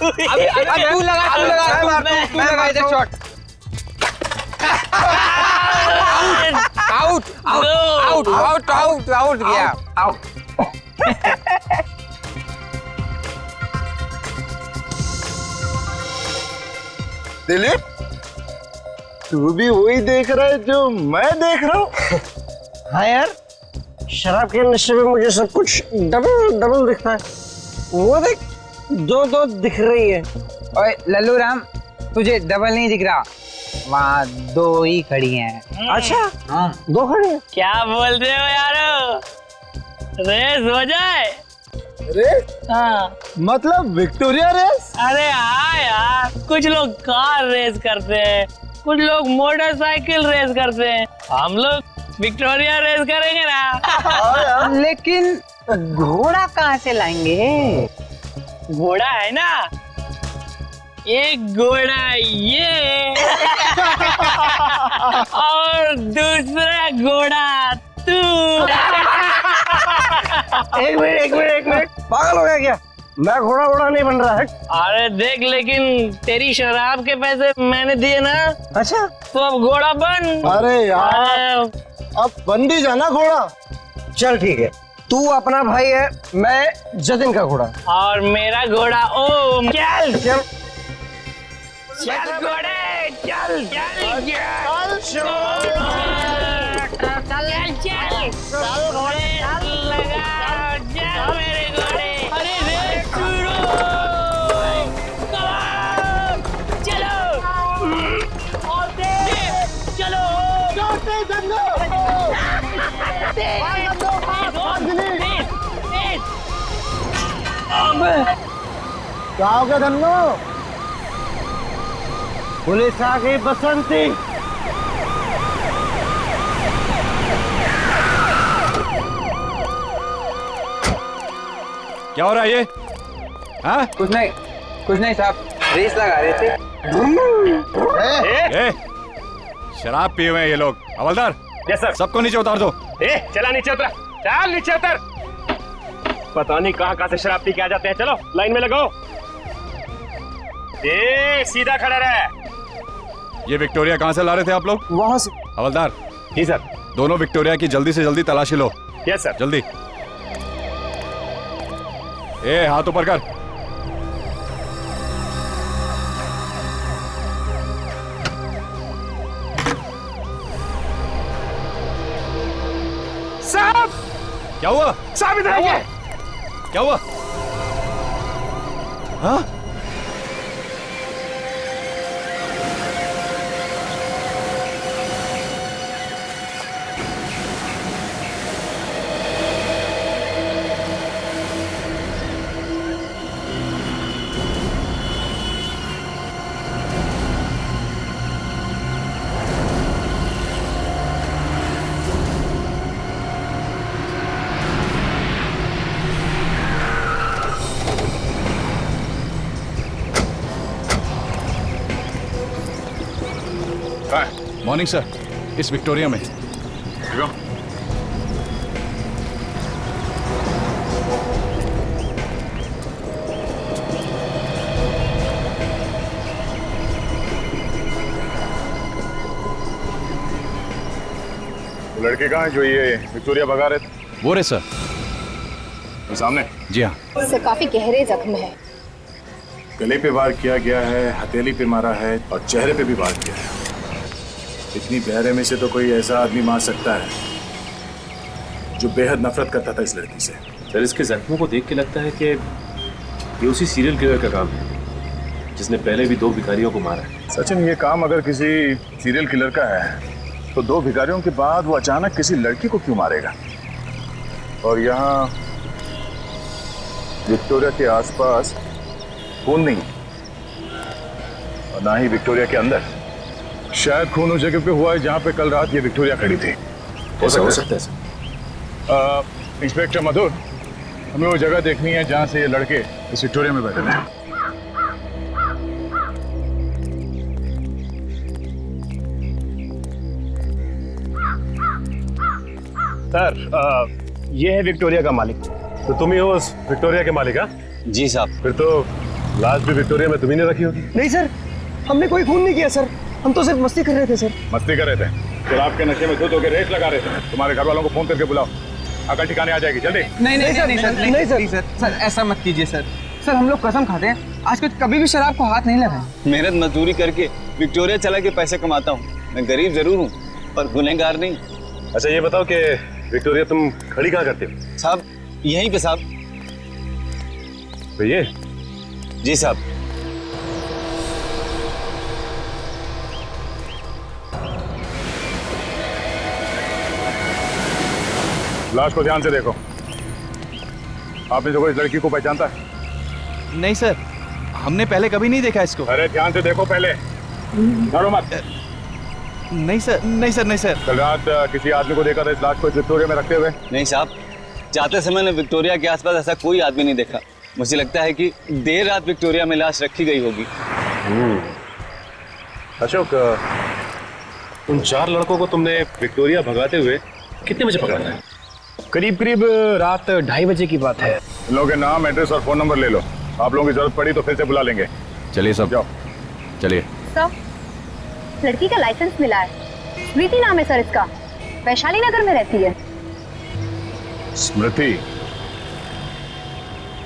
तू लगा इधर shot. Out out out out out गया आउट। दिलीप, तू भी वही देख रहा है जो मैं देख रहा हूँ। हाँ यार, शराब के नशे में मुझे सब कुछ डबल डबल दिखता है। वो देख, दो दो दिख रही है। ओए लल्लू राम, तुझे डबल नहीं दिख रहा, वहाँ दो ही खड़ी हैं। अच्छा, हाँ दो खड़ी है। क्या बोल रहे हो यारो, रेस हो जाए? रेस? हाँ। मतलब विक्टोरिया रेस? अरे हाँ यार, कुछ लोग कार रेस करते हैं, कुछ लोग मोटरसाइकिल रेस करते हैं, हम लोग विक्टोरिया रेस करेंगे ना। लेकिन घोड़ा कहाँ से लाएंगे? घोड़ा है ना, एक घोड़ा ये और दूसरा घोड़ा तू। एक मिनट, पागल हो गया क्या? मैं घोड़ा वोड़ा नहीं बन रहा है। अरे देख, लेकिन तेरी शराब के पैसे मैंने दिए ना, अच्छा, तो अब घोड़ा बन। अरे यार, अब बन भी जाना घोड़ा। चल ठीक है, तू अपना भाई है, मैं जतिन का घोड़ा। और मेरा घोड़ा ओम। चल चल चल घोड़े, चल चल चल चल घोड़े, लगा चल मेरे घोड़े। अरे रेस शुरू, कम ऑन, चलो और तेज चलो। क्या हो गया धन्नो? पुलिस आ गई बसंती। क्या हो रहा है ये? हाँ? कुछ नहीं साहब, रेस लगा रहे थे। ए, शराब पिए हुए हैं ये लोग। हवलदार, यस सर। सबको नीचे उतार दो। चला नीचे उतरा, चल नीचे उतर। पता नहीं कहाँ से शराब पी के आ जाते हैं। चलो लाइन में लगो। सीधा खड़ा रहे। ये विक्टोरिया कहाँ से ला रहे थे आप लोग? वहां से। हवलदार, जी सर। दोनों विक्टोरिया की जल्दी से जल्दी तलाशी लो। Yes sir. जल्दी। ए, हाथ ऊपर कर। साहब, क्या हुआ? साहब इधर आइए। क्या हुआ? हाँ? मॉर्निंग सर, इस विक्टोरिया में। लड़के कहाँ हैं जो ये विक्टोरिया भगा रहे थे? वो रे सर, वो सामने। जी हाँ। सर काफी गहरे जख्म है। गले पे वार किया गया है, हथेली पे मारा है और चेहरे पे भी वार किया है। इतनी गहरे में से तो कोई ऐसा आदमी मार सकता है जो बेहद नफरत करता था इस लड़की से। सर, इसके जख्मों को देख के लगता है कि ये उसी सीरियल किलर का काम है जिसने पहले भी 2 भिखारियों को मारा है। सचिन, ये काम अगर किसी सीरियल किलर का है तो 2 भिखारियों के बाद वो अचानक किसी लड़की को क्यों मारेगा? और यहाँ विक्टोरिया के आसपास खून नहीं और ना ही विक्टोरिया के अंदर। शायद खून उस जगह पे हुआ है जहाँ पे कल रात ये विक्टोरिया खड़ी थी। ऐसा हो सकता है सर। इंस्पेक्टर मधुर, हमें वो जगह देखनी है जहाँ से ये लड़के इस विक्टोरिया में बैठे हैं। सर, ये है विक्टोरिया का मालिक। तो तुम ही हो उस विक्टोरिया के मालिक? हाँ जी साहब। फिर तो लाश भी विक्टोरिया में तुम्ही ने रखी होगी। नहीं सर, हमने कोई खून नहीं किया सर, हम तो सिर्फ मस्ती कर रहे थे सर। मस्ती कर रहे थे? शराब के नशे में धुत होकर रेस लगा रहे थे। तुम्हारे घर वालों को फोन करके बुलाओ, अकल ठिकाने आ जाएगी। जल्दी। नहीं सर, सर ऐसा मत कीजिए सर। सर हम लोग कसम खाते हैं आज कुछ कभी भी शराब को हाथ नहीं लगाए। मेहनत मजदूरी करके विक्टोरिया चला के पैसे कमाता हूँ। मैं गरीब जरूर हूँ पर गुनहगार नहीं। अच्छा ये बताओ कि विक्टोरिया तुम खड़ी कहाँ करते हो? साहब यहीं पे साहब। तो ये? जी साहब। लाश को ध्यान से देखो। आपने जो इस लड़की को पहचानता है? नहीं सर, हमने पहले कभी नहीं देखा इसको। अरे ध्यान से देखो पहले, डरो मत। नहीं सर, नहीं सर, नहीं सर। कल रात किसी आदमी को देखा था इस लाश को इस विक्टोरिया में रखते हुए? नहीं साहब, जाते समय ने विक्टोरिया के आसपास ऐसा कोई आदमी नहीं देखा। मुझे लगता है कि देर रात विक्टोरिया में लाश रखी गई होगी। अशोक, उन 4 लड़कों को तुमने विक्टोरिया भगाते हुए कितने बजे पकड़ा था? करीब करीब रात 2:30 बजे की बात है। इन लोगों के नाम, एड्रेस और फोन नंबर ले लो। आप लोगों की जरूरत पड़ी तो फिर से बुला लेंगे। चलिए सब, जाओ। चलिए। सर, लड़की का लाइसेंस मिला है। स्मृति नाम है सर इसका, वैशाली नगर में रहती है। स्मृति,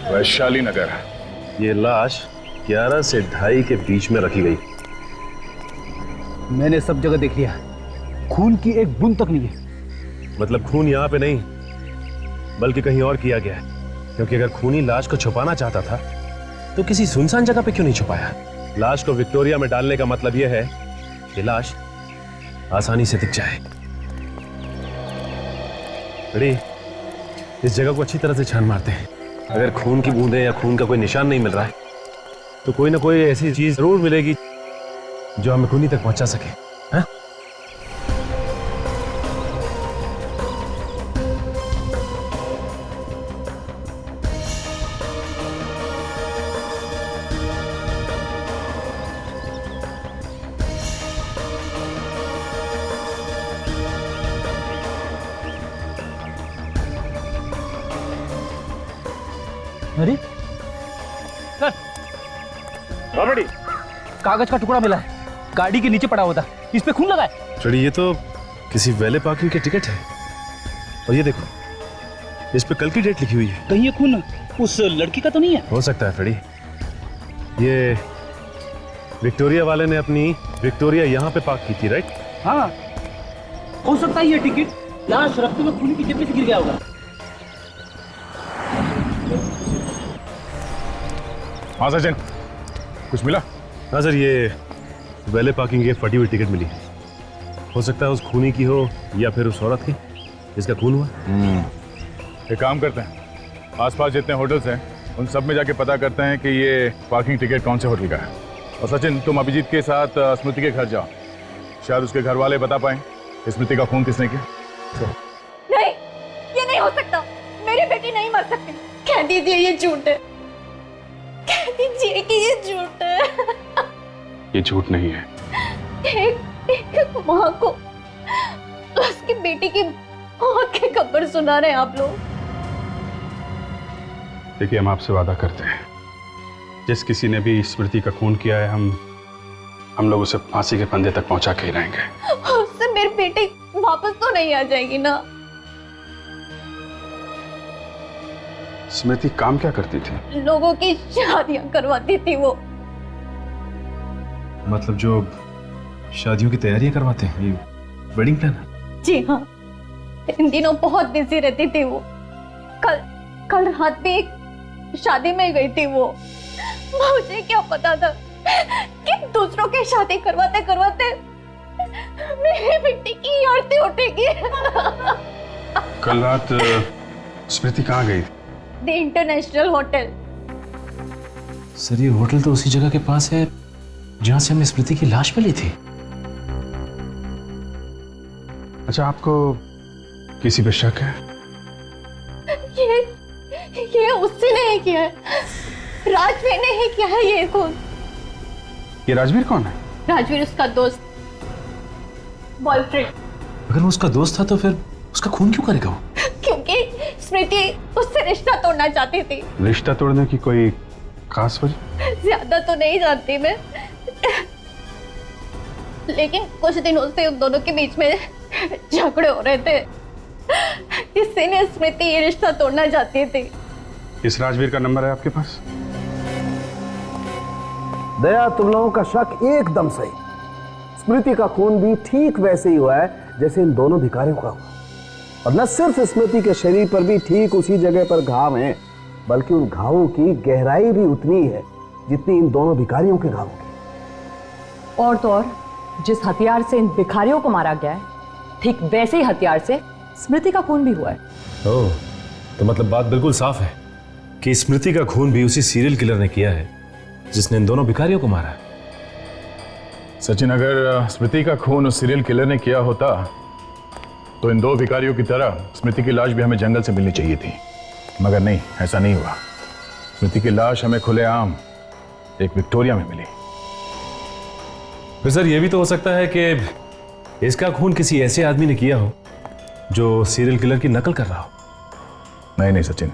वैशाली नगर। ये लाश 11 से 2:30 के बीच में रखी गई। मैंने सब जगह देख लिया, खून की एक बूंद तक नहीं है। मतलब खून यहाँ पे नहीं बल्कि कहीं और किया गया है, क्योंकि अगर खूनी लाश को छुपाना चाहता था तो किसी सुनसान जगह पे क्यों नहीं छुपाया? लाश को विक्टोरिया में डालने का मतलब यह है कि लाश आसानी से दिख जाए। बड़ी, इस जगह को अच्छी तरह से छान मारते हैं। अगर खून की बूंदें या खून का कोई निशान नहीं मिल रहा है तो कोई ना कोई ऐसी चीज जरूर मिलेगी जो हमें खूनी तक पहुंचा सके। हाँ? अरे बड़ी, कागज का टुकड़ा मिला है, गाड़ी के नीचे पड़ा हुआ था, इस पे खून लगा है। फ्रेडी, ये तो किसी वैले पार्किंग के टिकट है। और ये देखो, इस पे कल की डेट लिखी हुई है। कहीं ये खून उस लड़की का तो नहीं है? हो सकता है फ्रेडी, ये विक्टोरिया वाले ने अपनी विक्टोरिया यहाँ पे पार्क की थी, राइट? हाँ, हो सकता है ये टिकट लाश रखते हुए खूनी की जेब में से गिर गया होगा। हाँ सचिन, कुछ मिला? हाँ सर, ये वैले पार्किंग की फटी हुई टिकट मिली। हो सकता है उस खूनी की हो या फिर उस औरत की जिसका खून हुआ। एक काम करते हैं, आसपास जितने होटल्स हैं उन सब में जाके पता करते हैं कि ये पार्किंग टिकट कौन से होटल का है। और सचिन, तुम अभिजीत के साथ स्मृति के घर जाओ, शायद उसके घर वाले बता पाए स्मृति का खून किसने किया। नहीं, ये नहीं हो सकता। मेरी बेटी नहीं मर सकती। कह दीजिए ये झूठ है, कह दीजिए कि ये झूठ है। ये झूठ नहीं है। एक माँ को उसकी बेटी की मौत की खबर सुना रहे हैं आप लोग। देखिए, हम आपसे वादा करते हैं, जिस किसी ने भी स्मृति का खून किया है, हम लोग उसे फांसी के फंदे तक पहुंचा के ही रहेंगे। उससे मेरी बेटी वापस तो नहीं आ जाएगी ना? स्मृति काम क्या करती थी? लोगों की शादियां करवाती थी वो। मतलब जो शादियों की तैयारियां करवाते हैं, ये वेडिंग प्लानर? जी हाँ, इन दिनों बहुत बिजी रहती थी वो। कल रात भी एक शादी में गई थी वो। मुझे क्या पता था कि दूसरों की शादी करवाते करवाते मेरी बेटी की आरती उठेगी। कल रात स्मृति कहाँ गई? The international hotel. सर, ये होटल तो उसी जगह के पास है जहां से हमने स्मृति की लाश मिली थी। अच्छा, आपको किसी पे शक है? ये उससे नहीं किया है, राजवीर ने ही किया है ये खून। ये राजवीर कौन है? राजवीर उसका दोस्त, बॉयफ्रेंड। अगर वो उसका दोस्त था तो फिर उसका खून क्यों करेगा वो? क्योंकि स्मृति उससे रिश्ता तोड़ना चाहती थी। रिश्ता तोड़ने की कोई खास वजह? ज्यादा तो नहीं जानती मैं, लेकिन कुछ दिनों से उन दोनों के बीच में झगड़े हो रहे थे। इसीलिए स्मृति ये रिश्ता तोड़ना चाहती थी। इस राजवीर का नंबर है आपके पास? दया, तुम लोगों का शक एकदम सही। स्मृति का खून भी ठीक वैसे ही हुआ है जैसे इन दोनों भिखारियों का हुआ। और न सिर्फ स्मृति के शरीर पर भी ठीक उसी जगह पर घाव हैं, बल्कि उन घावों की गहराई भी उतनी है जितनी इन दोनों भिखारियों के घावों की। और तो और, जिस हथियार से इन भिखारियों को मारा गया है, ठीक वैसे ही हथियार से स्मृति का खून भी हुआ है। ओह, तो मतलब बात बिल्कुल साफ है कि स्मृति का खून भी उसी सीरियल किलर ने किया है जिसने इन दोनों भिखारियों को मारा है। सचिन, अगर स्मृति का खून उस सीरियल किलर ने किया होता तो इन दो भिखारियों की तरह स्मृति की लाश भी हमें जंगल से मिलनी चाहिए थी, मगर नहीं, ऐसा नहीं हुआ। स्मृति की लाश हमें खुलेआम एक विक्टोरिया में मिली। फिर सर, यह भी तो हो सकता है कि इसका खून किसी ऐसे आदमी ने किया हो जो सीरियल किलर की नकल कर रहा हो। नहीं नहीं सचिन,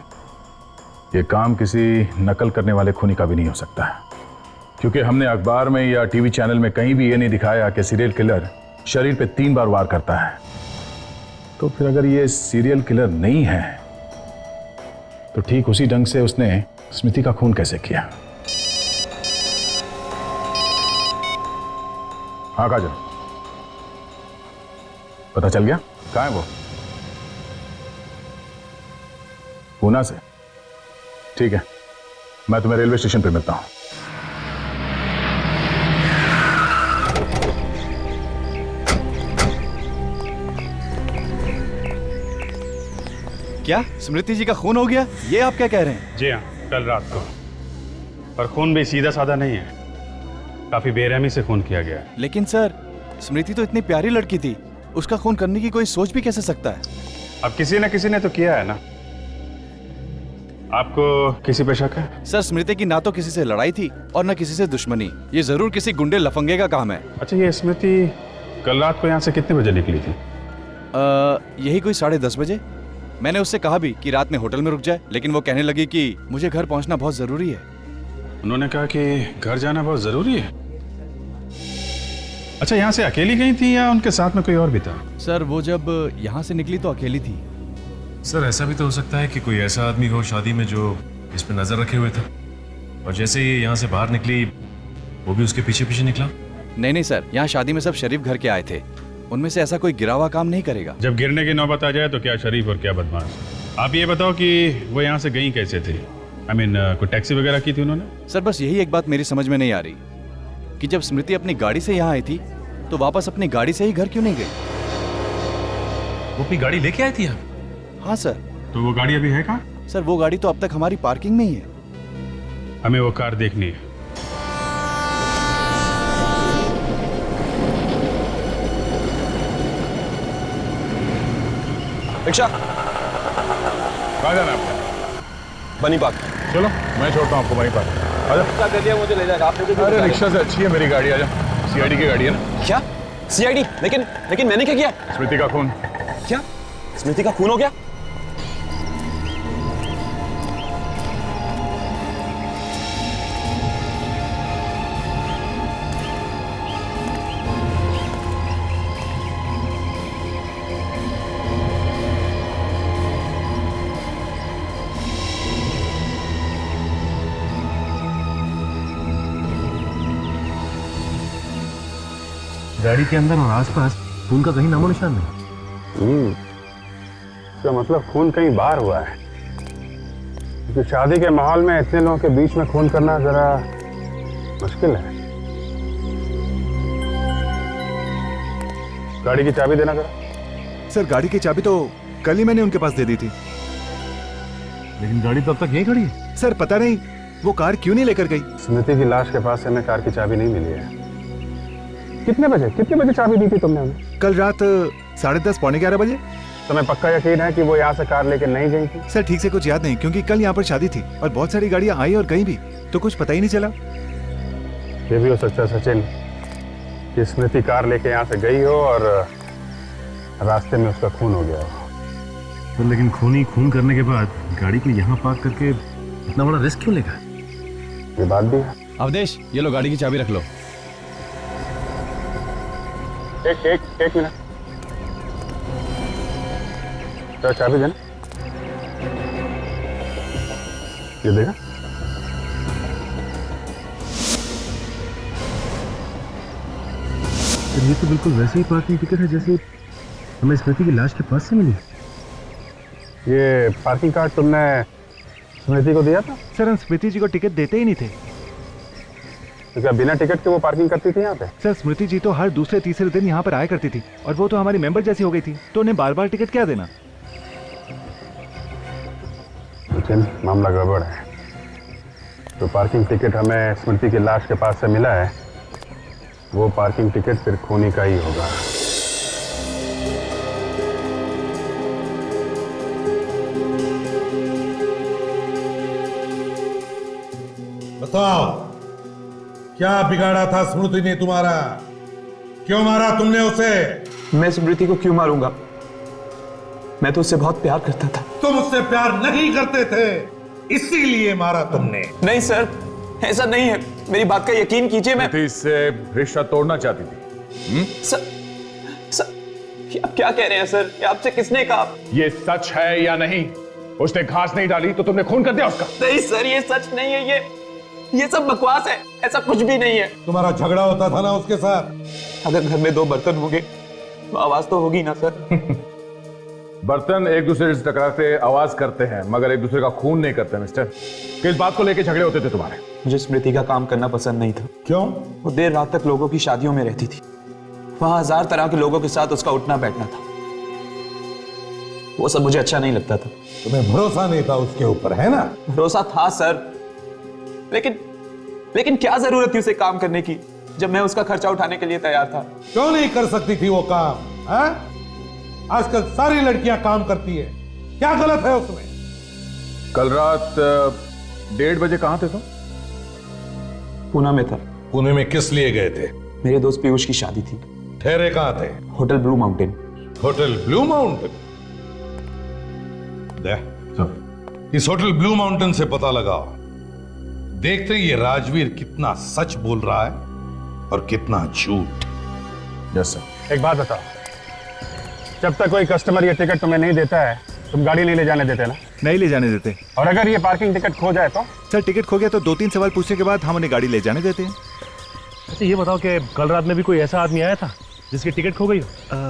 ये काम किसी नकल करने वाले खूनी का भी नहीं हो सकता है, क्योंकि हमने अखबार में या टीवी चैनल में कहीं भी ये नहीं दिखाया कि सीरियल किलर शरीर पे 3 बार वार करता है। तो फिर अगर ये सीरियल किलर नहीं है तो ठीक उसी ढंग से उसने स्मृति का खून कैसे किया? हाँ काजल, पता चल गया कहाँ है वो? पूना से? ठीक है, मैं तुम्हें रेलवे स्टेशन पे मिलता हूं। क्या स्मृति जी का खून हो गया, ये आप क्या कह रहे हैं? जी हाँ, कल रात को। पर खून भी सीधा साधा नहीं है, काफी बेरहमी से खून किया गया है। लेकिन सर, स्मृति तो इतनी प्यारी लड़की थी, उसका खून करने की कोई सोच भी कैसे सकता है? अब किसी ने तो किया है ना। आपको किसी पे शक है? सर, स्मृति की ना तो किसी से लड़ाई थी और ना किसी से दुश्मनी। ये जरूर किसी गुंडे लफंगे का काम है। अच्छा, ये स्मृति कल रात को यहाँ से कितने बजे निकली थी? यही कोई 10:30 बजे। मैंने उससे कहा भी कि रात में होटल में रुक जाए, लेकिन वो कहने लगी कि मुझे घर पहुंचना बहुत जरूरी है। उन्होंने कहा कि घर जाना बहुत जरूरी है? अच्छा, यहाँ से अकेली गई थी या उनके साथ में कोई और भी था? सर, वो जब यहाँ से निकली तो अकेली थी। सर, ऐसा भी तो हो सकता है कि कोई ऐसा आदमी हो शादी में जो इस पे नजर रखे हुए था, और जैसे ही यहाँ से बाहर निकली वो भी उसके पीछे पीछे निकला। नहीं सर, यहाँ शादी में सब शरीफ घर के आए थे, उनमें से ऐसा कोई गिरा हुआ काम नहीं करेगा। जब गिरने की नौबत आ जाए तो क्या शरीफ और क्या बदमाश। आप ये बताओ कि वो यहाँ से गई कैसे थी? कोई टैक्सी वगैरह की थी उन्होंने? सर, बस यही एक बात मेरी समझ में नहीं आ रही कि जब स्मृति अपनी गाड़ी से यहाँ आई थी तो वापस अपनी गाड़ी से ही घर क्यों नहीं गई? वो अपनी गाड़ी लेके आई थी यहाँ? हाँ सर। तो वो गाड़ी अभी है कहाँ? सर, वो गाड़ी तो अब तक हमारी पार्किंग में ही है। हमें वो कार देखनी है। रिक्शा, कहाँ जाना है आपको? बनी पार्क। चलो, मैं छोड़ता हूँ आपको वहीं पर। रिक्शा कर दिया, मुझे ले जाएगा। अरे रिक्शा से अच्छी है मेरी गाड़ी, आ जाओ। सीआईडी की गाड़ी है ना? क्या सीआईडी? लेकिन मैंने क्या किया? स्मृति का खून। क्या स्मृति का खून हो गया? गाड़ी के अंदर और आसपास खून का कहीं नामो निशान नहीं। इसका मतलब खून कहीं बाहर हुआ है, क्योंकि शादी के माहौल में इतने लोगों के बीच में खून करना जरा मुश्किल है। गाड़ी की चाबी देना जरा। सर, गाड़ी की चाबी तो कल ही मैंने उनके पास दे दी थी। लेकिन गाड़ी तो अब तक यहीं खड़ी है। सर, पता नहीं वो कार क्यों नहीं लेकर गई। स्मृति की लाश के पास से हमें कार की चाबी नहीं मिली है। कितने बजे चाबी दी थी तुमने हमें? कल रात 10:30 पौने 11 बजे। तुम्हें पक्का यकीन है कि वो यहाँ से कार लेकर नहीं गई थी? सर, ठीक से कुछ याद नहीं, क्योंकि कल यहाँ पर शादी थी और बहुत सारी गाड़ियाँ आई और गई भी, तो कुछ पता ही नहीं चला। ये भी हो सकता है सचिन कि स्मृति कार लेके यहाँ से गई हो और रास्ते में उसका खून हो गया हो। तो लेकिन खूनी खून करने के बाद गाड़ी को यहाँ पार्क करके इतना बड़ा रिस्क क्यों लेगा? ये बात भी है। अवधेश, ये लो गाड़ी की चाबी रख लो। एक मिनट। तो चाबी देना। ये देगा। ये तो बिल्कुल वैसे ही पार्किंग टिकट है जैसे हमें स्मृति की लाश के पास से मिली। ये पार्किंग कार्ड तुमने स्मृति को दिया था? सर, हम स्मृति जी को टिकट देते ही नहीं थे। तो क्या बिना टिकट के वो पार्किंग करती थी यहाँ पे? सर, स्मृति जी तो हर दूसरे तीसरे दिन यहाँ पर आया करती थी और वो तो हमारी मेंबर जैसी हो गई थी, तो उन्हें बार बार टिकट क्या देना। सचिन, मामला गड़बड़ है। तो पार्किंग टिकट हमें स्मृति की लाश के पास से मिला है, वो पार्किंग टिकट फिर खूनी का ही होगा। बताओ, क्या बिगाड़ा था स्मृति ने तुम्हारा? क्यों मारा तुमने उसे? मैं स्मृति को क्यों मारूंगा? मैं तो उससे बहुत प्यार करता था। तुम उससे प्यार नहीं करते थे, इसीलिए मारा तुमने। नहीं सर, ऐसा नहीं है, मेरी बात का यकीन कीजिए। मैं इससे रिश्ता तोड़ना चाहती थी। सर, आप क्या कह रहे हैं सर? आपसे किसने कहा? ये सच है या नहीं? उसने घास नहीं डाली तो तुमने खून कर दिया उसका? नहीं सर, ये सच नहीं है। ये सब बकवास है, ऐसा कुछ भी नहीं है। तुम्हारा झगड़ा होता था ना उसके साथ? अगर घर में दो बर्तन होंगे तो आवाज तो होगी ना सर। बर्तन एक दूसरे से टकराते आवाज करते हैं, मगर एक दूसरे का खून नहीं करते मिस्टर। किस बात को लेके झगड़े होते थे तुम्हारे? मुझे स्मृति का काम करना पसंद नहीं था। क्यों? वो देर रात तक लोगों की शादियों में रहती थी, वहां 1000 तरह के लोगों के साथ उसका उठना बैठना था। वो सब मुझे अच्छा नहीं लगता था। तुम्हें भरोसा नहीं था उसके ऊपर, है ना? भरोसा था सर, लेकिन क्या जरूरत थी उसे काम करने की जब मैं उसका खर्चा उठाने के लिए तैयार था? क्यों नहीं कर सकती थी वो काम? है? आजकल सारी लड़कियां काम करती है, क्या गलत है उसमें? कल रात 1:30 बजे कहां थे तुम? पूना में था। पुणे में किस लिए गए थे? मेरे दोस्त पीयूष की शादी थी। ठहरे कहां थे? Hotel blue mountain. Hotel blue mountain? इस होटल ब्लू माउंटेन से पता लगाओ, देखते ही ये राजवीर कितना सच बोल रहा है और कितना झूठ। Yes sir. एक बात बताओ, जब तक कोई कस्टमर ये टिकट तुम्हें नहीं देता है, तुम गाड़ी नहीं ले जाने देते ना? नहीं ले जाने देते। और अगर ये पार्किंग टिकट खो जाए तो? सर, टिकट खो गया तो 2-3 सवाल पूछने के बाद हम उन्हें गाड़ी ले जाने देते हैं। अच्छा, ये बताओ कि कल रात में भी कोई ऐसा आदमी आया था जिसकी टिकट खो गई हो?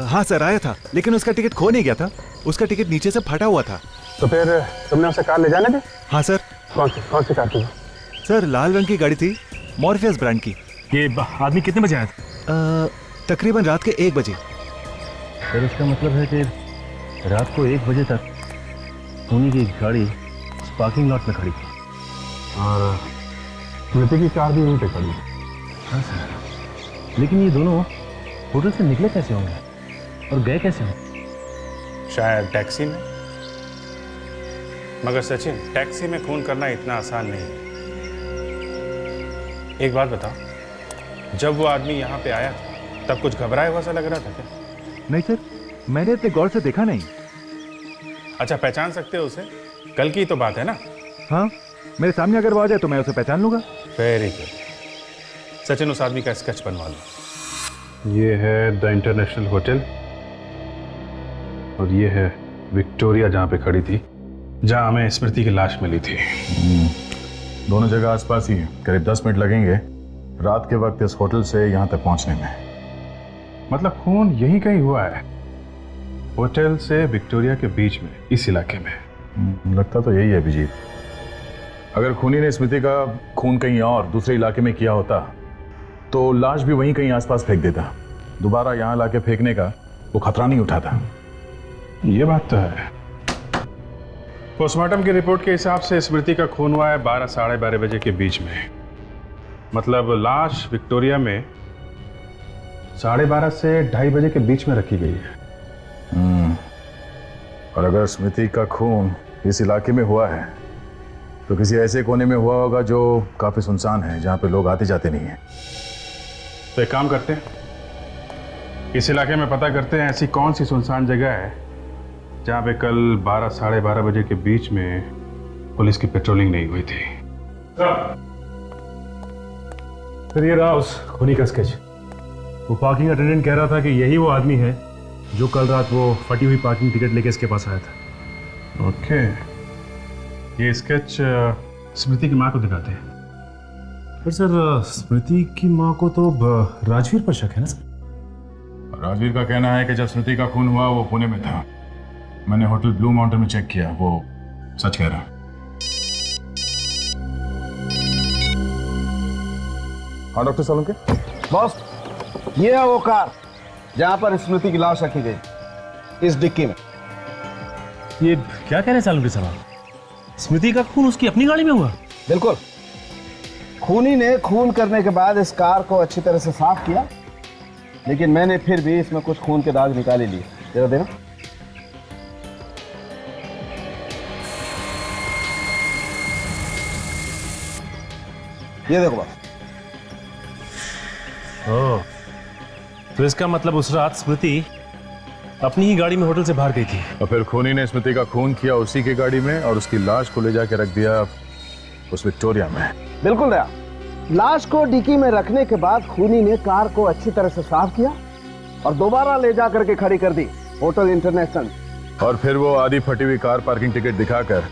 हाँ सर, आया था, लेकिन उसका टिकट खो नहीं गया था, उसका टिकट नीचे से फटा हुआ था। तो फिर तुमने उसे कार ले जाने दी? हाँ सर। कौन सी कार थी? सर, लाल रंग की गाड़ी थी, मॉर्फियस ब्रांड की। ये आदमी कितने बजे आया था? तकरीबन रात के 1 बजे। सर, इसका मतलब है कि रात को 1 बजे तक खूनी की गाड़ी पार्किंग लॉट में खड़ी थी और स्मृति की कार भी वहीं पे खड़ी। हाँ सर, लेकिन ये दोनों होटल से निकले कैसे होंगे और गए कैसे होंगे? शायद टैक्सी में। मगर सचिन, टैक्सी में खून करना इतना आसान नहीं है। एक बात बताओ, जब वो आदमी यहाँ पे आया था तब कुछ घबराया हुआ सा लग रहा था क्या? नहीं सर, मैंने इतने गौर से देखा नहीं। अच्छा, पहचान सकते हो उसे? कल की तो बात है ना? हाँ, मेरे सामने अगर वो आ जाए तो मैं उसे पहचान लूंगा। Very good. सचिन, उस आदमी का स्केच बनवा लो। ये है द इंटरनेशनल होटल और ये है विक्टोरिया, जहाँ पे खड़ी थी, जहाँ हमें स्मृति की लाश मिली थी। दोनों जगह आसपास ही है, करीब 10 मिनट लगेंगे रात के वक्त इस होटल से यहाँ तक पहुँचने में। मतलब खून यही कहीं हुआ है, होटल से विक्टोरिया के बीच में, इस इलाके में। लगता तो यही है अभिजीत। अगर खूनी ने स्मृति का खून कहीं और दूसरे इलाके में किया होता तो लाश भी वहीं कहीं आसपास फेंक देता। दोबारा यहाँ लाके फेंकने का वो खतरा नहीं उठाता। ये बात तो है। पोस्टमार्टम की रिपोर्ट के हिसाब से स्मृति का खून हुआ है 12 साढ़े 12 बजे के बीच में। मतलब लाश विक्टोरिया में 12:30 से 2:30 बजे के बीच में रखी गई है। और अगर स्मृति का खून इस इलाके में हुआ है तो किसी ऐसे कोने में हुआ होगा जो काफी सुनसान है, जहाँ पे लोग आते जाते नहीं हैं। तो एक काम करते हैं, इस इलाके में पता करते हैं ऐसी कौन सी सुनसान जगह है जहाँ पे कल 12 साढ़े 12 बजे के बीच में पुलिस की पेट्रोलिंग नहीं हुई थी। फिर ये रहा उस खूनी का स्केच। वो पार्किंग अटेंडेंट कह रहा था कि यही वो आदमी है जो कल रात वो फटी हुई पार्किंग टिकट लेके इसके पास आया था। ओके, ये स्केच स्मृति की माँ को दिखाते हैं। पर सर स्मृति की माँ को तो राजवीर पर शक है ना सर? राजवीर का कहना है कि जब स्मृति का खून हुआ वो पुणे में था। मैंने होटल ब्लू माउंटेन में चेक किया, वो सच कह रहा है। हाँ डॉक्टर सोलंकी। बॉस, ये है वो कार जहां पर स्मृति की लाश रखी गई, इस डिक्की में। ये क्या कह रहे हैं सालुंके साहब? स्मृति का खून उसकी अपनी गाड़ी में हुआ? बिल्कुल। खूनी ने खून करने के बाद इस कार को अच्छी तरह से साफ किया, लेकिन मैंने फिर भी इसमें कुछ खून के दाग निकाल ही लिए। जरा देना। ये देखो बस। ओह, तो इसका मतलब उस रात स्मृति अपनी ही गाड़ी में होटल से बाहर गई थी। और फिर खूनी ने स्मृति का खून किया उसी की गाड़ी में और उसकी लाश को ले जाके रख दिया उस विक्टोरिया में। बिल्कुल दया। लाश को डिक्की में रखने के बाद खूनी ने कार को अच्छी तरह से साफ किया और दोबारा ले जाकर के खड़ी कर दी होटल इंटरनेशनल। और फिर वो आधी फटी हुई कार पार्किंग टिकट दिखाकर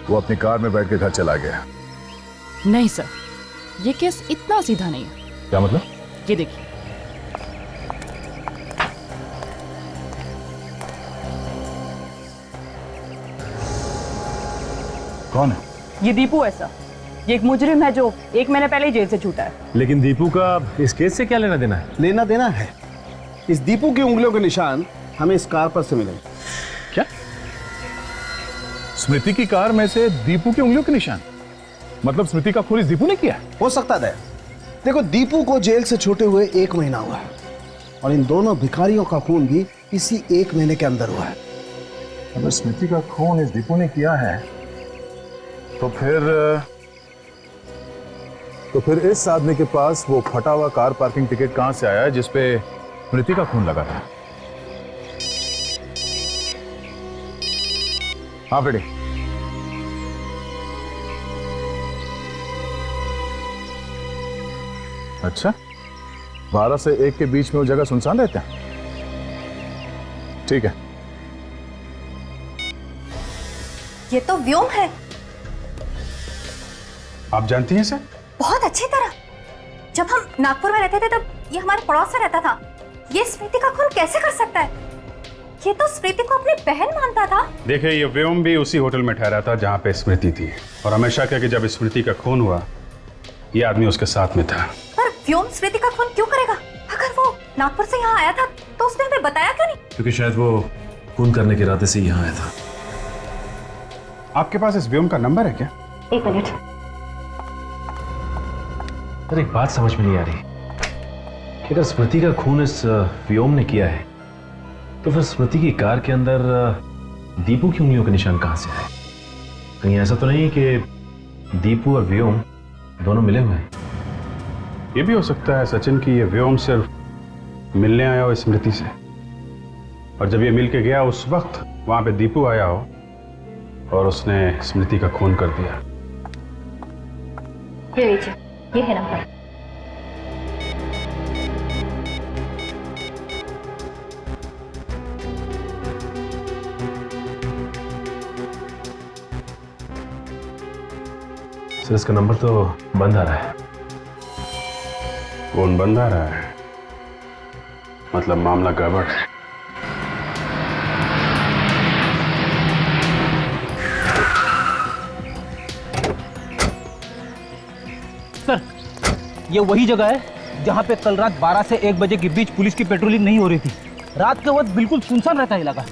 वो अपनी कार में बैठ के घर चला गया। नहीं सर, ये केस इतना सीधा नहीं है। क्या मतलब? ये देखिए, कौन है? ये दीपू है सर। ये एक मुजरिम है जो 1 महीने पहले ही जेल से छूटा है। लेकिन दीपू का इस केस से क्या लेना देना है? लेना देना है। इस दीपू की उंगलियों के निशान हमें इस कार पर से मिले। क्या? स्मृति की कार में से दीपू की उंगलियों के निशान? मतलब स्मृति का खून इस दीपू ने किया? हो सकता है। देखो, दीपू को जेल से छूटे हुए 1 महीना हुआ है और इन दोनों भिखारियों का खून भी इसी 1 महीने के अंदर हुआ है। अगर स्मृति का खून इस दीपू ने किया है तो फिर इस आदमी के पास वो फटा हुआ कार पार्किंग टिकट कहां से आया जिसपे स्मृति का खून लगा था? हाँ बेटी। अच्छा, 12 से 1 के बीच में वो जगह सुनसान रहता है? ठीक है। ये तो व्योम है। आप जानती हैं सर? बहुत अच्छी तरह। जब हम नागपुर में रहते थे तब ये हमारे पड़ोस में रहता था। ये स्मृति का खून कैसे कर सकता है? ये तो स्मृति को अपनी बहन मानता था। देखिए, ये व्योम भी उसी होटल में ठहरा था जहाँ पे स्मृति थी और हमेशा क्या कि जब स्मृति का खून हुआ ये आदमी उसके साथ में था। पर व्योम स्मृति का खून क्यों करेगा? अगर वो नागपुर से यहाँ आया था तो उसने हमें बताया क्यों नहीं? क्योंकि शायद वो खून करने के इरादे से यहाँ आया था। आपके पास इस व्योम का नंबर है क्या? 1 मिनट। सर, एक बात समझ में नहीं आ रही कि अगर स्मृति का खून इस व्योम ने किया है तो फिर स्मृति की कार के अंदर दीपू की उंगलियों के निशान कहां से आए? कहीं ऐसा तो नहीं कि दीपू और व्योम दोनों मिले हुए हैं? ये भी हो सकता है सचिन कि ये व्योम सिर्फ मिलने आया हो स्मृति से और जब ये मिल के गया उस वक्त वहां पे दीपू आया हो और उसने स्मृति का खून कर दिया। ये लीजिए, ये है नंबर। सर, इसका नंबर तो बंद आ रहा है। फोन बंद आ रहा है, मतलब मामला गड़बड़ है। सर, ये वही जगह है जहाँ पे कल रात 12 से 1 बजे के बीच पुलिस की पेट्रोलिंग नहीं हो रही थी। रात के वक्त बिल्कुल सुनसान रहता है इलाका।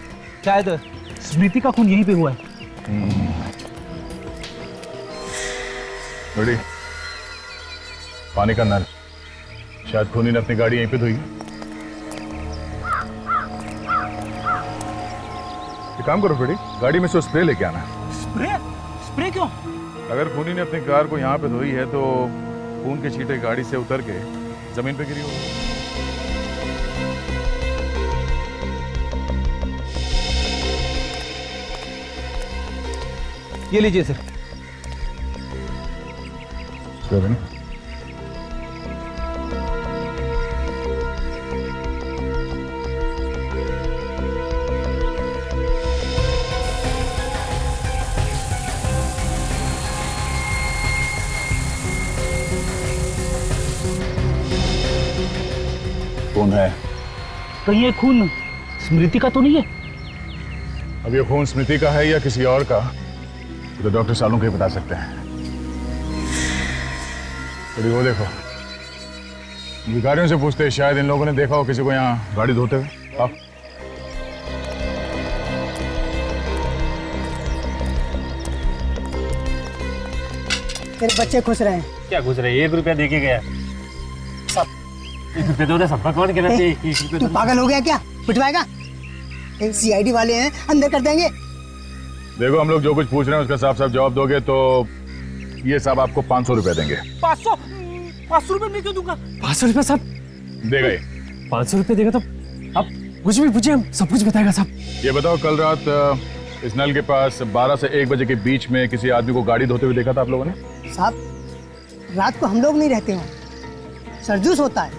शायद स्मृति का खून यहीं पे हुआ है। बड़ी पानी का नल, शायद खूनी ने अपनी गाड़ी यहीं पे धोई। एक काम करो बेटी, गाड़ी में से स्प्रे लेके आना। स्प्रे? स्प्रे क्यों? अगर खूनी ने अपनी कार को यहाँ पे धोई है तो खून के छींटे गाड़ी से उतर के जमीन पे गिरी होगी। ये लीजिए सर। है। कहीं ये खून स्मृति का तो नहीं है? अब ये खून स्मृति का है या किसी और का तो डॉक्टर सालुंके बता सकते हैं। थोड़ी वो देखो, भिखारियों से पूछते हैं, शायद इन लोगों ने देखा हो किसी को यहाँ गाड़ी धोते हुए। आओ। तेरे बच्चे खुश रहे। क्या खुश रहे? 1 रुपया दे के गया। सब 1 रुपया दो, सबका कौन कहना चाहिए? 1 रुपया तू पागल हो गया क्या? पिटवाएगा? सीआईडी वाले हैं, अंदर कर देंगे। देखो, हम लोग जो कुछ पूछ रहे हैं उसका साफ साफ जवाब दोगे तो ये साहब आपको 500 रुपए देंगे। 500 रुपये मैं क्यों दूंगा? 500 रुपये साहब देगा ही। 500 रुपये देगा तो आप कुछ भी पूछिए, हम सब कुछ बताएगा साहब। ये बताओ, कल रात इस नल के पास 12 से 1 बजे के बीच में किसी आदमी को गाड़ी धोते हुए देखा था आप लोगों ने? साहब रात को हम लोग नहीं रहते वहाँ, सरजूस होता है।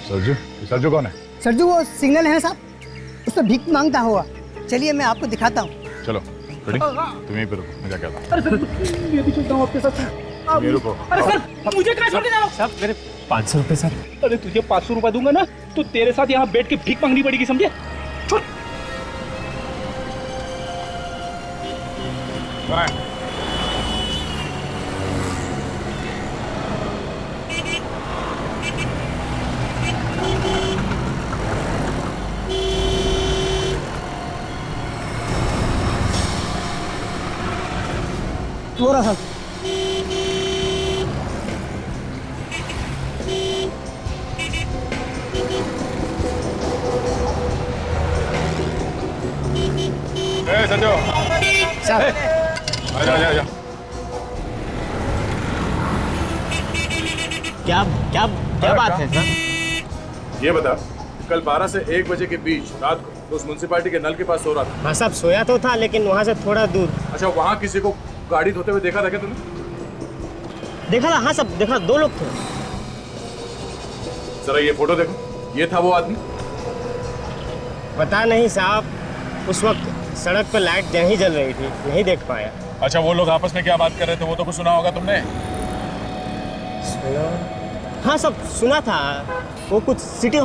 सरजू? सरजू कौन है? सरजू वो सिग्नल है साहब, उससे भीख मांगता हुआ। चलिए मैं आपको दिखाता हूँ। चलो रेडी, तुम यहीं पे रुको, मैं जाके आता हूँ। अरे सर, मैं भी चलता हूँ आपके साथ। ये रुको। अरे सर, मुझे कहाँ छोड़ के जा रहे हो? साहब मेरे 500 रुपये सर। अरे तुझे 500 रुपए दूंगा ना तो तेरे साथ यहाँ बैठ के भीख मांगनी पड़ेगी, समझे? छोड़। थोड़ा सा संजो, आजा। क्या क्या क्या बात है सर? ये बता, कल 12 से 1 बजे के बीच रात को तो उस म्युनिसिपैलिटी के नल के पास सो रहा था। हाँ साहब, सोया तो था लेकिन वहाँ से थोड़ा दूर। अच्छा, वहाँ किसी को गाड़ी धोते हुए देखा था क्या तुमने? देखा था? हाँ साहब देखा, 2 लोग थे। जरा ये फोटो देखो, ये था वो आदमी? पता नहीं साहब, उस वक्त सड़क पर लाइट नहीं जल रही थी, नहीं देख पाया। अच्छा, वो लोग आपस में क्या बात कर रहे थे वो तो कुछ सुना होगा तुमने? सुना? हाँ सब सुना था। वो कुछ सिटी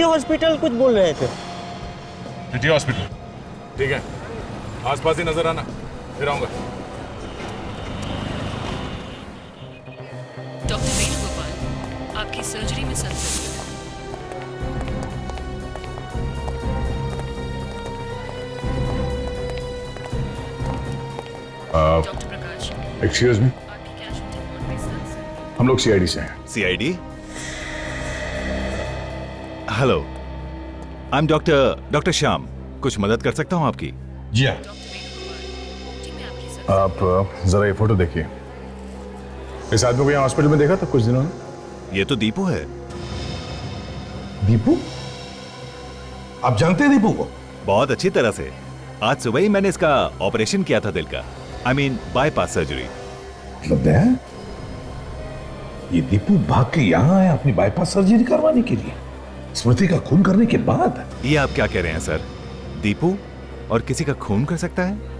हॉस्पिटल कुछ बोल रहे थे। City hospital? ठीक है, आसपास ही नजर आना, फिर आऊंगा। डॉक्टर वेणुगोपाल, आपकी सर्जरी में संतुष्ट हैं। डॉक्टर प्रकाश, एक्सक्यूज मी, आपकी कैजुअल्टी रिपोर्ट में सर। हम लोग सीआईडी से हैं। CID? Hello, I am doctor Shyam. कुछ मदद कर सकता हूँ आपकी? जी हाँ। आप जरा ये फोटो देखिए। इस आदमी को यहाँ हॉस्पिटल में देखा था कुछ दिनों में? ये तो दीपू है। दीपू? आप जानते हैं दीपू को? बहुत अच्छी तरह से। आज सुबह ही मैंने इसका ऑपरेशन किया था, दिल का, आई मीन बाईपास सर्जरी। मतलब है ये दीपू भाग के यहाँ आया अपनी बाईपास सर्जरी करवाने के लिए, स्मृति का खून करने के बाद? ये आप क्या कह रहे हैं सर? दीपू और किसी का खून कर सकता है?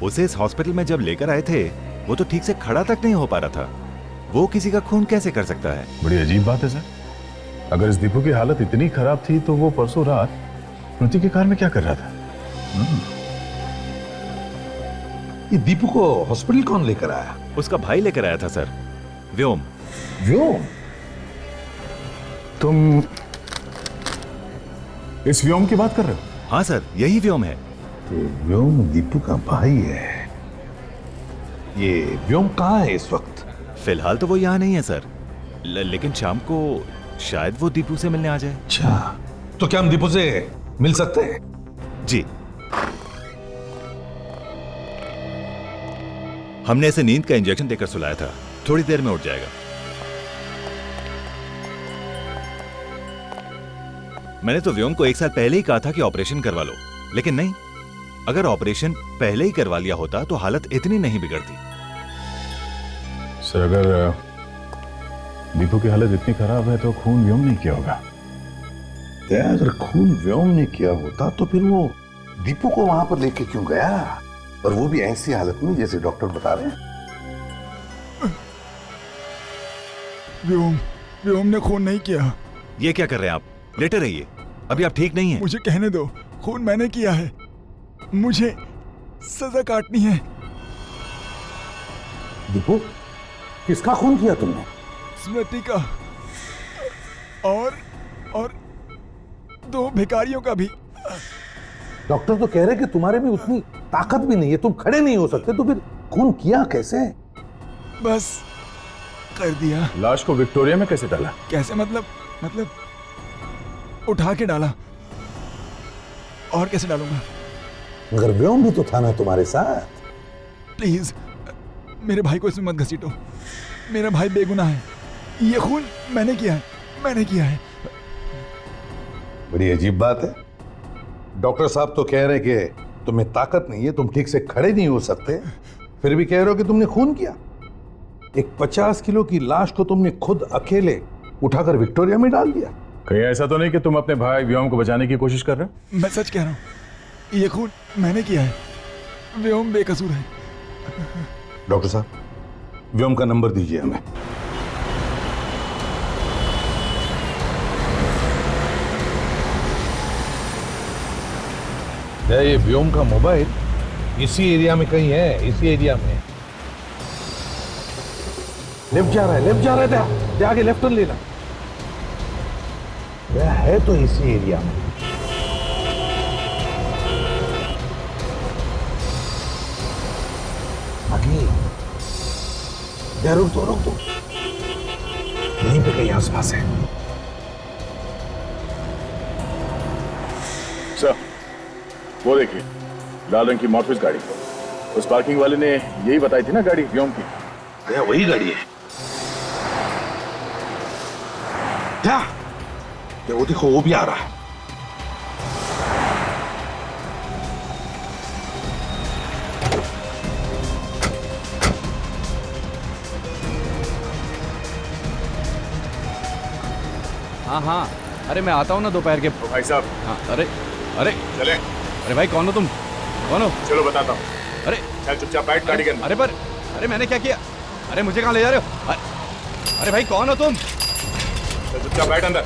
उसे इस हॉस्पिटल में जब लेकर आए थे वो तो ठीक से खड़ा तक नहीं हो पा रहा था, वो किसी का खून कैसे कर सकता है? बड़ी अजीब बात है सर। अगर इस दीपू की हालत इतनी खराब थी तो वो परसों रात स्मृति की कार में क्या कर रहा था? ये दीपू को हॉस्पिटल कौन लेकर आया? उसका भाई लेकर आया था सर, व्योम। व्योम? तुम इस व्योम की बात कर रहे हो? हाँ सर, यही व्योम है। तो व्योम दीपू का भाई है। ये व्योम कहाँ है इस वक्त? फिलहाल तो वो यहाँ नहीं है सर, लेकिन शाम को शायद वो दीपू से मिलने आ जाए। अच्छा, तो क्या हम दीपू से मिल सकते हैं? जी। हमने इसे नींद का इंजेक्शन देकर सुलाया था, थोड़ी देर में उठ जाएगा। मैंने तो व्योम को 1 साल पहले ही कहा था कि ऑपरेशन करवा लो, लेकिन नहीं। अगर ऑपरेशन पहले ही करवा लिया होता तो हालत इतनी नहीं बिगड़ती। सर, अगर दीपू की हालत इतनी खराब है तो खून व्योम ने किया होगा। अगर खून व्योम ने किया होता तो फिर वो दीपू को वहां पर लेके क्यों गया, और वो भी ऐसी हालत में जैसे डॉक्टर बता रहे हैं? व्योम ने खून नहीं किया। ये क्या कर रहे हैं आप? लेटे रहिए, अभी आप ठीक नहीं हैं। मुझे कहने दो, खून मैंने किया है, मुझे सजा काटनी है। दीपू, किसका खून किया तुमने? स्मृति का और 2 भिखारियों का भी। डॉक्टर तो कह रहे कि तुम्हारे में उतनी ताकत भी नहीं है, तुम खड़े नहीं हो सकते, तो फिर खून किया कैसे? बस कर दिया। लाश को विक्टोरिया में कैसे डाला? कैसे मतलब उठा के डाला। और कैसे डालूंगा? मगर व्योम भी तो था ना तुम्हारे साथ। प्लीज मेरे भाई को इसमें मत घसीटो, मेरा भाई बेगुनाह है। ये खून मैंने किया है। बड़ी अजीब बात है। डॉक्टर साहब तो कह रहे कि तुम्हें ताकत नहीं है, तुम ठीक से खड़े नहीं हो सकते, फिर भी कह रहे हो कि तुमने खून किया। एक 50 किलो की लाश को तुमने खुद अकेले उठाकर विक्टोरिया में डाल दिया। कहीं ऐसा तो नहीं कि तुम अपने भाई व्योम को बचाने की कोशिश कर रहे हो? मैं सच कह रहा हूँ, ये खून मैंने किया है, व्योम बेकसूर है। डॉक्टर साहब, व्योम का नंबर दीजिए हमें। ये व्योम का मोबाइल इसी एरिया में कहीं है, इसी एरिया में। लेफ्ट जा रहा है, दे आगे लेफ्ट टर्न लेना। यह है तो इसी एरिया में। आगे रुक दो, यहीं पे कहीं आसपास है। सर, वो देखिए लाल रंग की मॉर्फिस गाड़ी। उस पार्किंग वाले ने यही बताई थी ना गाड़ी व्योम की। वही गाड़ी है। क्या? वो देखो, वो भी आ रहा है। हाँ, अरे मैं आता हूँ ना दोपहर के। भाई साहब। हाँ, अरे चले। अरे भाई, कौन हो तुम? कौन हो? चलो बताता हूँ। अरे चल चुपचाप बैठ गाड़ी के अंदर। अरे मैंने क्या किया? अरे मुझे कहाँ ले जा रहे हो? अरे भाई, कौन हो तुम? चल चुपचाप बैठ अंदर।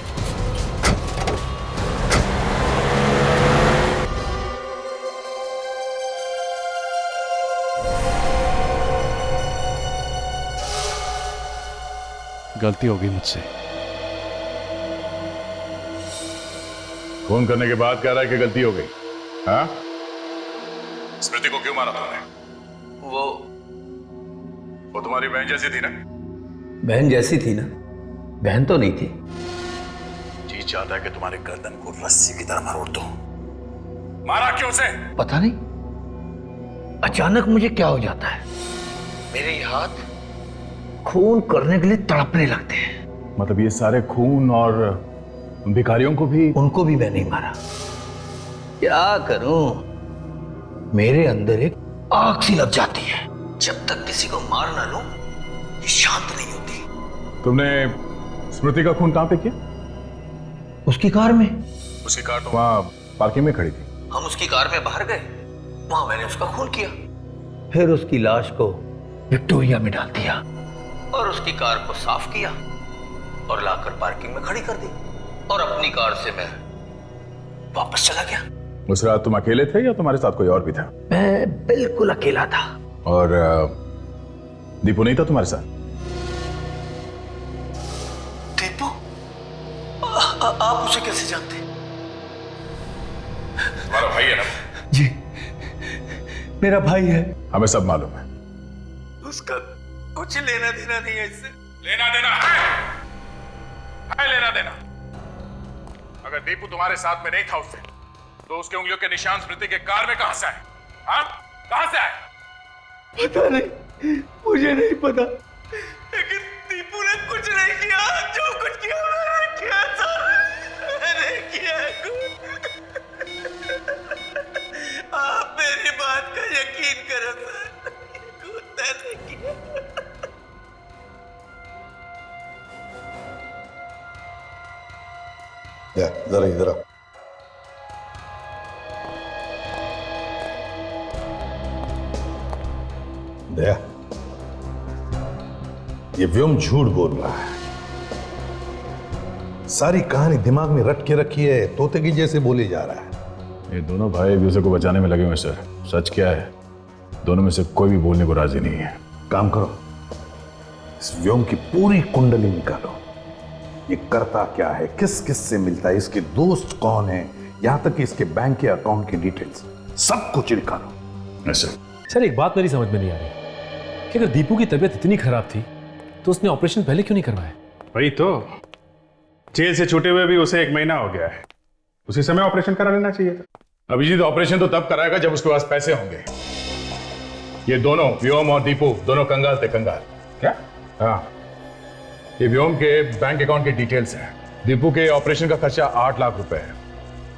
गलती हो गई मुझसे। फोन करने के बाद कह रहा है कि गलती हो गई। हाँ? स्मृति को क्यों मारा तुमने? वो तुम्हारी बहन जैसी थी ना? बहन जैसी थी ना? बहन तो नहीं थी। जी चाहता है कि तुम्हारे गर्दन को रस्सी की तरह मरोड़ दो। मारा क्यों उसे? पता नहीं, अचानक मुझे क्या हो जाता है, मेरे हाथ खून करने के लिए तड़पने लगते हैं। मतलब ये सारे खून और भिखारियों को भी? उनको भी मैं नहीं मारा। क्या करूं, मेरे अंदर एक आग सी लग जाती है। जब तक किसी को मार ना लूं, ये शांत नहीं होती। तुमने स्मृति का खून कहां पे किया? उसकी कार में। उसकी कार तो वहां पार्किंग में खड़ी थी। हम उसकी कार में बाहर गए, वहां मैंने उसका खून किया। फिर उसकी लाश को विक्टोरिया में डाल दिया और उसकी कार को साफ किया और लाकर पार्किंग में खड़ी कर दी और अपनी कार से मैं वापस चला गया। उस रात तुम अकेले थे या तुम्हारे साथ कोई और भी था? मैं बिल्कुल अकेला था। और दीपू नहीं था तुम्हारे साथ? दीपू? आप उसे कैसे जानते? तुम्हारा भाई है ना? जी, मेरा भाई है। हमें सब मालूम है। उसका कुछ लेना देना नहीं है इससे। लेना देना है लेना देना। अगर दीपू तुम्हारे साथ में नहीं था उससे, तो उसके उंगलियों के निशान स्मृति के कार में कहां से आए? हाँ, कहां से आए? पता नहीं, मुझे नहीं पता, लेकिन दीपू ने कुछ नहीं किया। जो कुछ किया मैंने किया सर, मैंने किया। आप मेरी बात का यकीन करो सर, मैंने किया। जरा इधर आओ। दया, ये व्योम झूठ बोल रहा है। सारी कहानी दिमाग में रट के रखी है, तोते की जैसे बोले जा रहा है। ये दोनों भाई एक दूसरे को बचाने में लगे हुए सर। सच क्या है, दोनों में से कोई भी बोलने को राजी नहीं है। काम करो, इस व्योम की पूरी कुंडली निकालो। ये करता क्या है, किस किस से मिलता है, इसके दोस्त कौन है, यहां तक कि इसके बैंक के अकाउंट की डिटेल्स सब कुछ निकालो। सर एक बात मेरी समझ में नहीं आ रही कि अगर दीपू की तबीयत इतनी खराब थी तो उसने ऑपरेशन पहले क्यों नहीं करवाया? वही तो, जेल से छूटे हुए भी उसे 1 महीना हो गया है, उसी समय ऑपरेशन करा लेना चाहिए था। अभिजीत ऑपरेशन तो तब कराएगा जब उसके पास पैसे होंगे। ये दोनों व्योम और दीपू दोनों कंगाल थे, कंगाल। क्या? हाँ, ये व्योम के बैंक अकाउंट की डिटेल्स हैं। दीपू के ऑपरेशन का खर्चा 8 लाख रुपए है,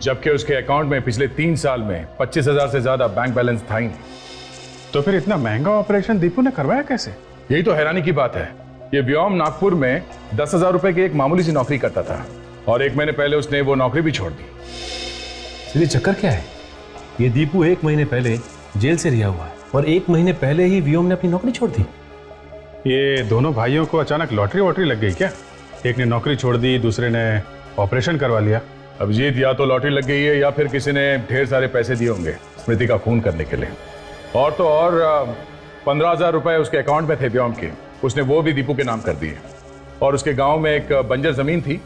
जबकि उसके अकाउंट में पिछले 3 साल में 25,000 से ज्यादा बैंक बैलेंस था ही नहीं। तो फिर इतना महंगा ऑपरेशन दीपू ने करवाया कैसे? यही तो हैरानी की बात है। ये व्योम नागपुर में 10,000 रुपए की एक मामूली सी नौकरी करता था और 1 महीने पहले उसने वो नौकरी भी छोड़ दी। इसलिए चक्कर क्या है? ये दीपू 1 महीने पहले जेल से रिहा हुआ है और 1 महीने पहले ही व्योम ने अपनी नौकरी छोड़ दी। ये दोनों भाइयों को अचानक लॉटरी वॉटरी लग गई क्या? एक ने नौकरी छोड़ दी, दूसरे ने ऑपरेशन करवा लिया। अभिजीत, या तो लॉटरी लग गई है या फिर किसी ने ढेर सारे पैसे दिए होंगे स्मृति का खून करने के लिए। और तो और 15,000 रुपए उसके अकाउंट में थे व्योम के, उसने वो भी दीपू के नाम कर दिए। और उसके गांव में एक बंजर जमीन थी,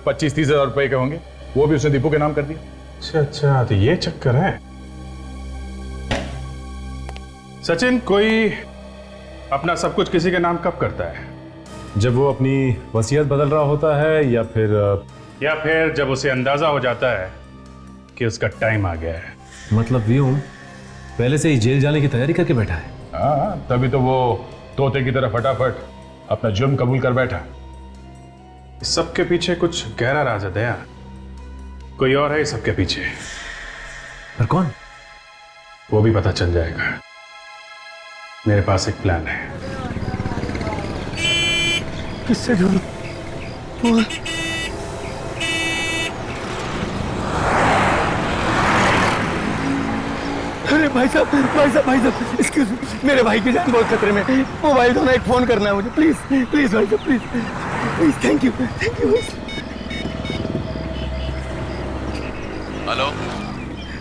25-30 हजार रुपए के होंगे, वो भी उसने दीपू के नाम कर दिया। अच्छा, तो ये चक्कर है। सचिन, कोई अपना सब कुछ किसी के नाम कब करता है? जब वो अपनी वसीयत बदल रहा होता है या फिर जब उसे अंदाजा हो जाता है कि उसका टाइम आ गया है। मतलब व्योम पहले से ही जेल जाने की तैयारी करके बैठा है। हाँ, तभी तो वो तोते की तरह फटाफट अपना जुर्म कबूल कर बैठा। इस सबके पीछे कुछ गहरा राज है दया, कोई और है इस सबके पीछे। पर कौन? वो भी पता चल जाएगा। मेरे पास एक प्लान है। किससे ढूंढूं? अरे भाई साहब, एक्सक्यूज मी, मेरे भाई की जान बहुत खतरे में। मोबाइल दो ना, एक फोन करना है मुझे, प्लीज प्लीज भाई साहब, please. Thank you. Hello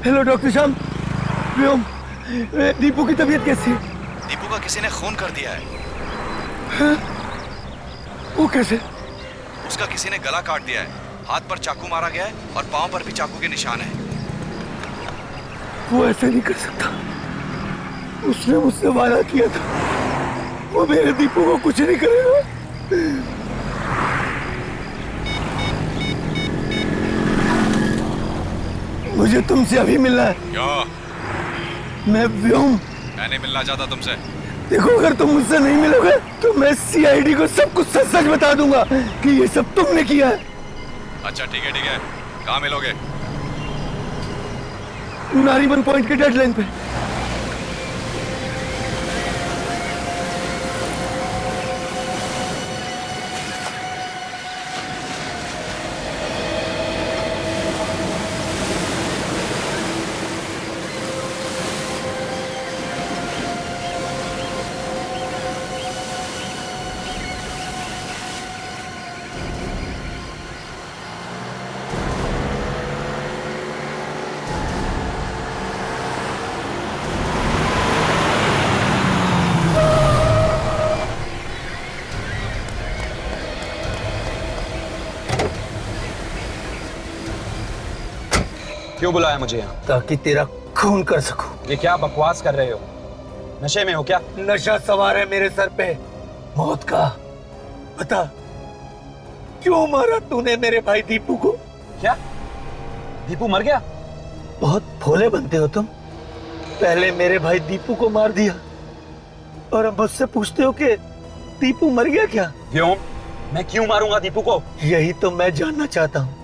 hello doctor Shyam, Vyom, Dipu की तबीयत कैसी है? दीपू का किसी ने खून कर दिया है। हाँ? वो कैसे? उसका किसी ने गला काट दिया है, हाथ पर चाकू मारा गया है और पांव पर भी चाकू के निशान है। वो ऐसा नहीं कर सकता, उसने मुझसे वादा किया था, वो मेरे दीपू को कुछ नहीं करेगा। मुझे तुमसे अभी मिलना है। क्यों? मैं व्योम। मैं नहीं मिलना चाहता तुमसे। देखो, अगर तुम मुझसे नहीं मिलोगे तो मैं सीआईडी को सब कुछ सच सच बता दूंगा कि ये सब तुमने किया है। अच्छा ठीक है, कहाँ मिलोगे? नारीबन पॉइंट के डेडलाइन पे। क्यों बुलाया मुझे यहाँ? ताकि तेरा खून कर सकूं। ये क्या बकवास कर रहे हो? नशे में हो क्या? नशा सवार है मेरे सर पे, मौत का। बता, क्यों मारा तूने मेरे भाई दीपू को? क्या दीपू मर गया? बहुत भोले बनते हो तुम। पहले मेरे भाई दीपू को मार दिया और अब मुझसे पूछते हो कि दीपू मर गया क्या? क्यों? मैं क्यों मारूंगा दीपू को? यही तो मैं जानना चाहता हूँ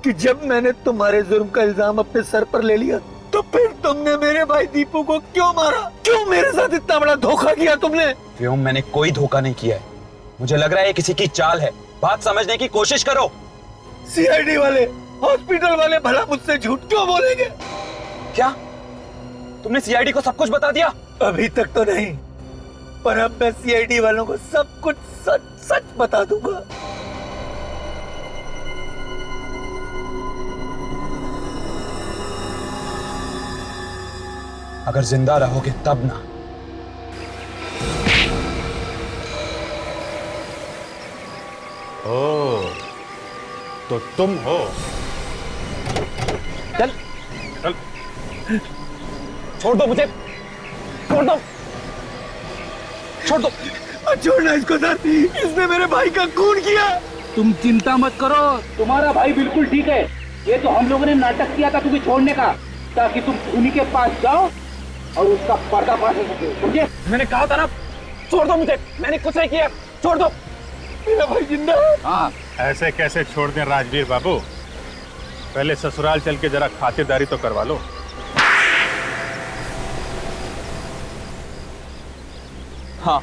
कि जब मैंने तुम्हारे जुर्म का इल्जाम अपने सर पर ले लिया तो फिर तुमने मेरे भाई दीपू को क्यों मारा? क्यों मेरे साथ इतना बड़ा धोखा किया तुमने? व्योम, मैंने कोई धोखा नहीं किया है। मुझे लग रहा है ये किसी की चाल है। बात समझने की कोशिश करो। सीआईडी वाले, हॉस्पिटल वाले भला मुझसे झूठ क्यों बोलेंगे? क्या तुमने सीआईडी को सब कुछ बता दिया? अभी तक तो नहीं, पर अब मैं सीआईडी वालों को सब कुछ सच सच बता दूंगा। अगर जिंदा रहोगे तब ना। ओ, तो तुम हो। चल चल, छोड़ दो मुझे, छोड़ दो, छोड़ दो। छोड़ना इसको सर, इसने मेरे भाई का खून किया। तुम चिंता मत करो, तुम्हारा भाई बिल्कुल ठीक है। ये तो हम लोगों ने नाटक किया था तुम्हें छोड़ने का, ताकि तुम उन्हीं के पास जाओ और उसका पर्दाफाश हो सके, समझे? मैंने कहा था ना, छोड़ दो मुझे, मैंने कुछ नहीं किया, छोड़ दो। मेरा भाई जिंदा है। हाँ, ऐसे कैसे छोड़ दें राजवीर बाबू? पहले ससुराल चल के जरा खातिरदारी तो करवा लो। हाँ,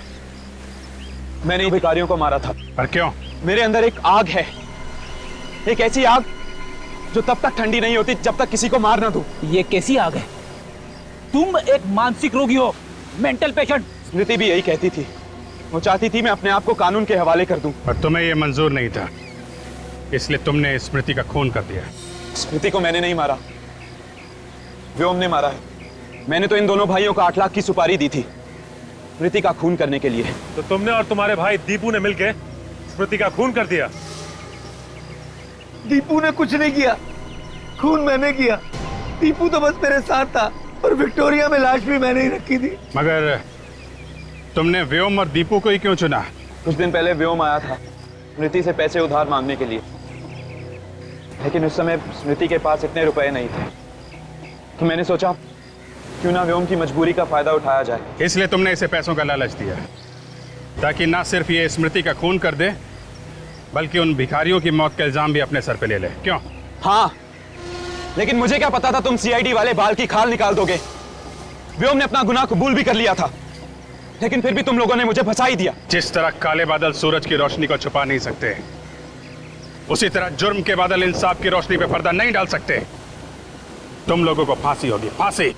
मैंने भिखारियों को मारा था। पर क्यों? मेरे अंदर एक आग है, एक ऐसी आग जो तब तक ठंडी नहीं होती जब तक किसी को मार ना दूं। ये कैसी आग है? तुम एक मानसिक रोगी हो, मेंटल पेशेंट। स्मृति भी यही कहती थी, वो चाहती थी मैं अपने आप को कानून के हवाले कर दूं। और तुम्हें ये मंजूर नहीं था, इसलिए तुमने स्मृति का खून कर दिया। स्मृति को मैंने नहीं मारा, व्योम ने मारा है। मैंने तो इन दोनों भाइयों को 8 लाख की सुपारी दी थी स्मृति का खून करने के लिए। तो तुमने और तुम्हारे भाई दीपू ने मिलकर स्मृति का खून कर दिया? दीपू ने कुछ नहीं किया, खून मैंने किया। दीपू तो बस मेरे साथ था और विक्टोरिया में लाश भी मैंने ही रखी थी। मगर तुमने व्योम और दीपू को ही क्यों चुना? कुछ दिन पहले व्योम आया था स्मृति से पैसे उधार मांगने के लिए, लेकिन उस समय स्मृति के पास इतने रुपए नहीं थे, तो मैंने सोचा क्यों ना व्योम की मजबूरी का फायदा उठाया जाए। इसलिए तुमने इसे पैसों का लालच दिया, ताकि ना सिर्फ ये स्मृति का खून कर दे, बल्कि उन भिखारियों की मौत का इल्जाम भी अपने सर पे ले ले। क्यों? हाँ, लेकिन मुझे क्या पता था तुम सीआईडी वाले बाल की खाल निकाल दोगे। व्योम ने अपना गुनाह कबूल भी कर लिया था, लेकिन फिर भी तुम लोगों ने मुझे फंसा ही दिया। जिस तरह काले बादल सूरज की रोशनी को छुपा नहीं सकते, उसी तरह जुर्म के बादल इंसाफ की रोशनी पे पर्दा नहीं डाल सकते। तुम लोगों को फांसी होगी, फांसी।